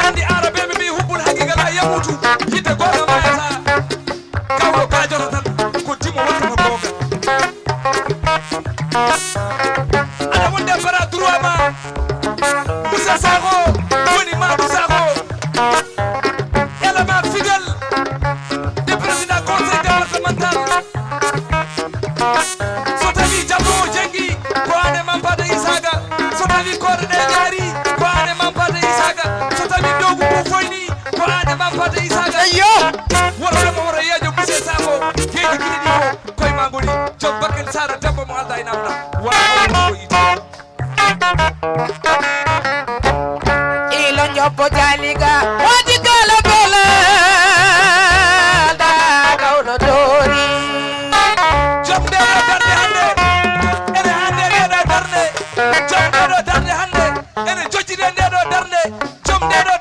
andi arabe mi hubbul haqiqa la yamutu hite goto mayata kawlo kajoro tan ko timo wonta ko gonga ana wonde fara droit ma Moussa Sakho woni Mamadou Sakho élément fidèle du président conseil départemental so tawi jabbo jengi ko ane Mampata Isaga so tawi korɗe gaari ko ane Mampata Isaga so tawi dogu ko foyni ko ane Mampata Isaga yo worremo woro yeejo Moussa Sakho keeji kiriɗi ko koye ma goni jom Bakel Sara debbo mo alda e namda wala ko yiti ilo nyoppo jaliga wadi gala gala da gawno dori jombe do darde hande ene hande do darde jombe do darde hande ene jojjide nde do darde jombe do